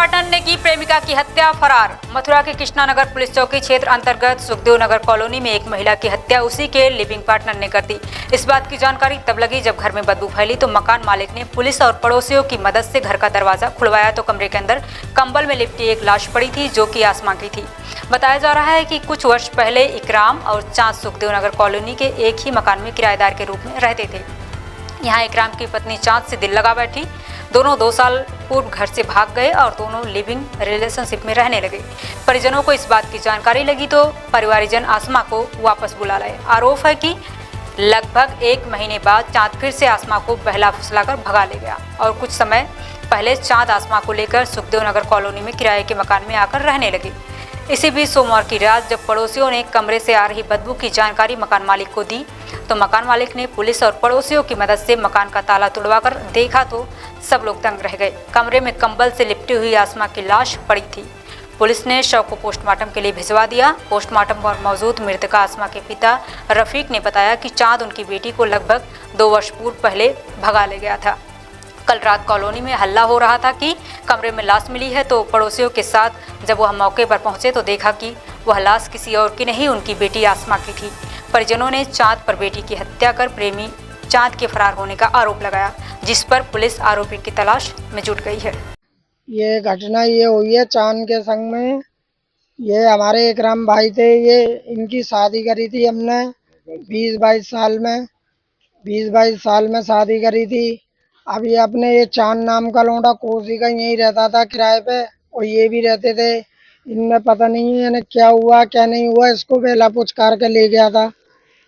Partner ने की प्रेमिका की हत्या, फरार। मथुरा के कृष्णानगर पुलिस चौकी क्षेत्र अंतर्गत सुखदेव नगर कॉलोनी में एक महिला की हत्या उसी के लिविंग पार्टनर ने कर दी। इस बात की जानकारी तब लगी जब घर में बदबू फैली तो मकान मालिक ने पुलिस और पड़ोसियों की मदद से घर का दरवाजा खुलवाया तो कमरे के अंदर कंबल में लिपटी एक लाश पड़ी थी जो कि आसमां की थी। बताया जा रहा है कि कुछ वर्ष पहले इकराम और चांद सुखदेव नगर कॉलोनी के एक ही मकान में किराएदार के रूप में रहते थे। यहाँ इकराम की पत्नी चांद से दिल लगा बैठी। दोनों 2 साल पूर्व घर से भाग गए और दोनों लिविंग रिलेशनशिप में रहने लगे। परिजनों को इस बात की जानकारी लगी तो परिवारजन आसमा को वापस बुला लाए। आरोप है कि लगभग 1 महीने बाद चांद फिर से आसमा को बहला फुसलाकर भगा ले गया और कुछ समय पहले चांद आसमा को लेकर सुखदेव नगर कॉलोनी में किराए के मकान में आकर रहने लगी। इसी बीच सोमवार की रात जब पड़ोसियों ने कमरे से आ रही बदबू की जानकारी मकान मालिक को दी तो मकान मालिक ने पुलिस और पड़ोसियों की मदद से मकान का ताला तोड़वाकर देखा तो सब लोग दंग रह गए। कमरे में कंबल से लिपटी हुई आसमा की लाश पड़ी थी। पुलिस ने शव को पोस्टमार्टम के लिए भिजवा दिया। पोस्टमार्टम पर मौजूद मृतका आसमा के पिता रफीक ने बताया कि चांद उनकी बेटी को लगभग 2 वर्ष पूर्व पहले भगा ले गया था। कल रात कॉलोनी में हल्ला हो रहा था कि कमरे में लाश मिली है तो पड़ोसियों के साथ जब वह मौके पर पहुंचे तो देखा कि वह लाश किसी और की नहीं उनकी बेटी आसमा की थी। परिजनों ने चांद पर बेटी की हत्या कर प्रेमी चांद के फरार होने का आरोप लगाया, जिस पर पुलिस आरोपी की तलाश में जुट गई है। ये घटना ये हुई है चांद के संग में। ये हमारे इकराम भाई थे। ये इनकी शादी करी थी हमने 20-22 साल में 20-22 साल में शादी करी थी। अब ये अपने ये चांद नाम का लौंडा कोसी का यहीं रहता था किराए पे और ये भी रहते थे। इनमें पता नहीं है क्या हुआ क्या नहीं हुआ, इसको बेला पुचकार के ले गया था।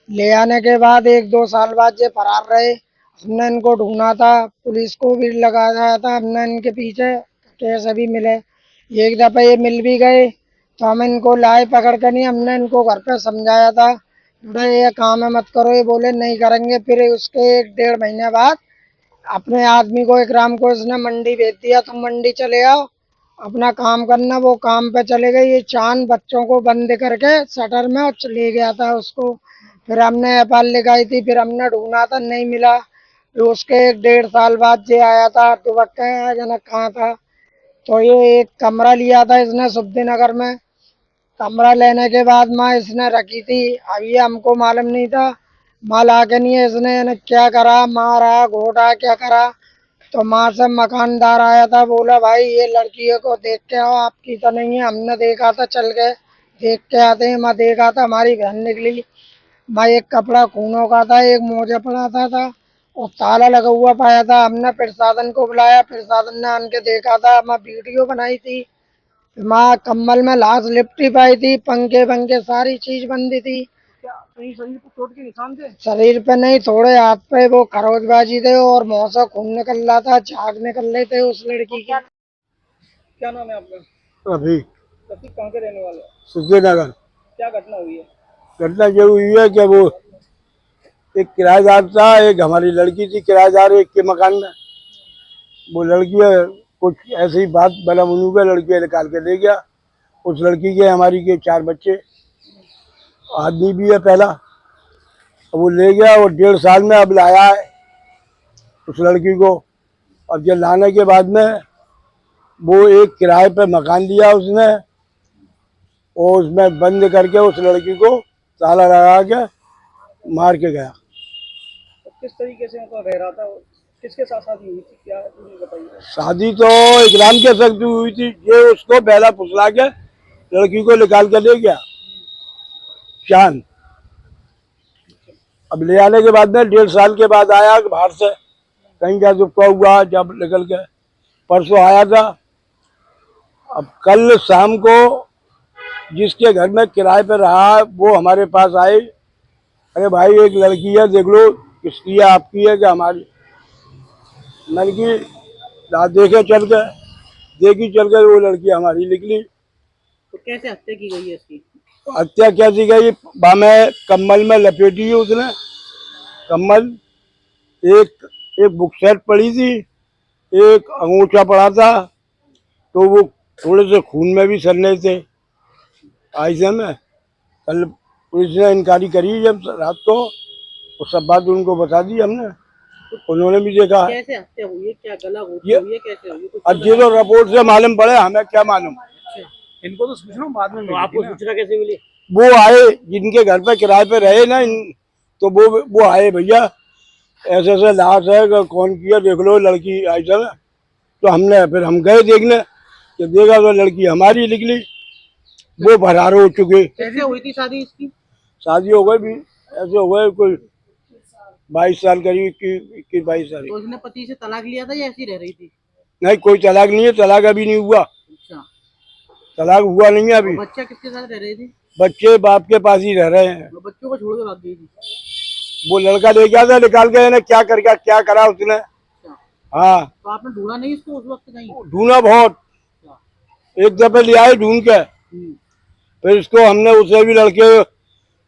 ले आने के बाद 1-2 साल बाद ये फरार रहे। हमने इनको ढूंढा था, पुलिस को भी लगाया था हमने इनके पीछे, कैसे भी मिले। एक दफा ये मिल भी गए तो हम इनको लाए पकड़ कर। नहीं, हमने इनको घर पे समझाया था ये काम है मत करो, ये बोले नहीं करेंगे। फिर उसके 1-1.5 महीने बाद अपने आदमी को इकराम को इसने मंडी भेज दिया, तुम मंडी चले आओ अपना काम करना। वो काम पे चले गए। ये चांद बच्चों को बंद करके शटर में और ले गया था उसको। फिर हमने एफआईआर लिखाई थी, फिर हमने ढूंढा था नहीं मिला। फिर उसके 1-1.5 साल बाद ये आया था दुबक्का जनक कहाँ था तो ये एक कमरा लिया था इसने सुखदेव नगर में। कमरा लेने के बाद माँ इसने रखी थी। अब ये हमको मालूम नहीं था, माँ ला के नहीं है इसने क्या करा, मारा घोटा क्या करा। तो माँ से मकानदार आया था, बोला भाई ये लड़की को देख के आओ, आपकी तो नहीं है। हमने देखा था, चल गए देख के आते हैं। मैं देखा था हमारी बहन निकली। मैं एक कपड़ा खूनों का था, एक मोजा पड़ा था और ताला लगा हुआ पाया था। हमने प्रशासन को बुलाया, प्रशासन ने आन के देखा था। मैं वीडियो बनाई थी। माँ कम्बल में लाश लिपटी पाई थी, पंखे पंखे सारी चीज बंदी थी। कहीं शरीर पर चोट के निशान थे? शरीर पे नहीं, थोड़े हाथ पे वो खरोचबाजी थे और मुंह से खून निकल रहा था, झाग निकल रहे थे उस लड़की के। क्या नाम है आपका? अभी रफीक कहाँ के रहने वाले हो? सुखदेव नगर। क्या घटना हुई है? घटना ये हुई है कि वो एक किराएदार था, एक हमारी लड़की थी किराएदार एक के मकान में। वो लड़की कुछ ऐसी ही बात बना बनू के लड़की निकाल के ले गया। उस लड़की के हमारी के 4 बच्चे, आदमी भी है पहला। अब वो ले गया और 1.5 साल में अब लाया है उस लड़की को। अब जब लाने के बाद में वो एक किराए पे मकान लिया उसने और उसमें बंद करके उस लड़की को ताला लगा के मार के गया। तो किस तरीके से मतलब रह रहा था? किसके साथ शादी हुई थी, क्या मुझे बताइए। शादी तो इकराम के साथ हुई थी। ये उसको बेला फुसला के लड़की को निकाल के ले गया चांद। अब ले आने के बाद में 1.5 साल के बाद आया बाहर से, कहीं का दुखा हुआ जब निकल के परसों आया था। अब कल शाम को जिसके घर में किराए पे रहा वो हमारे पास आए, अरे भाई एक लड़की है देख लो, किसकी है, आपकी है क्या हमारी? मैंने की देखे चल के, देखी चल के वो लड़की हमारी निकली। तो कैसे हत्या की गई है इसकी? हत्या कैसी गई? बामे कम्बल में लपेटी है उसने कम्बल। एक बुक सेट पड़ी थी, एक अंगूठा पड़ा था, तो वो थोड़े से खून में भी सन्ने थे। ऐसे में कल पुलिस ने इंक्वायरी करी जब रात को, वो सब बात उनको बता दी हमने। उन्होंने भी देखा है। कैसे हत्या हुई है, क्या गला घोट ये- हुई है, कैसे हुई है? कुछ अब ये तो रिपोर्ट से मालूम पड़े, हमें क्या मालूम। इनको तो सूचना बाद में मिली, आपको सूचना कैसे मिली? वो आए जिनके घर पे किराए पे रहे ना तो वो आए, भैया ऐसे ऐसे लाश है, कौन किया देख लो, लड़की आई था ना। तो फिर हम गए देखने, कि देखा तो लड़की हमारी निकली। वो फरार हो चुके। कैसे हुई थी शादी इसकी? शादी हो गई भी, ऐसे हो गए कोई 22 साल करीब, 21-22 साल। तो उसने पति से तलाक लिया था या ऐसी रह रही थी? नहीं, कोई तलाक नहीं है, तलाक अभी नहीं हुआ, अच्छा, तलाक हुआ नहीं है अभी। बच्चा किसके साथ रह रही थी? बच्चे बाप के पास ही रह रहे हैं। वो बच्चों को छोड़ के भाग गई थी। वो लड़का ले गया था, निकाल के, इन्हें क्या कर गया, क्या करा उसने। अच्छा, हाँ, तो आपने ढूंढा नहीं इसको उस वक्त कहीं? ढूंढा बहुत, एक दफे ले आए ढूंढ के। फिर इसको हमने उसे भी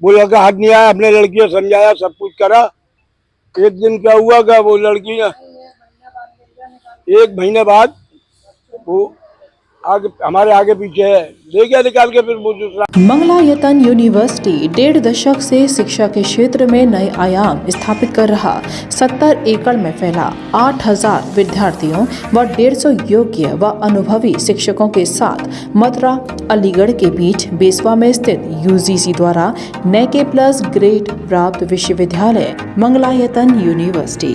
वो लड़का हाथ नहीं आया, अपने लड़की को समझाया, सब कुछ करा। एक दिन क्या हुआ कि वो लड़की ने 1 महीने बाद वो हमारे आगे पीछे है, ले गया निकाल के। फिर वो दूसरा मंगलायतन यूनिवर्सिटी 1.5 दशक से शिक्षा के क्षेत्र में नए आयाम स्थापित कर रहा। 70 एकड़ में फैला 8000 विद्यार्थियों व 150 योग्य व अनुभवी शिक्षकों के साथ मथुरा अलीगढ़ के बीच बेसवा में स्थित UGC द्वारा NAC+ ग्रेड प्राप्त विश्वविद्यालय मंगलायतन यूनिवर्सिटी।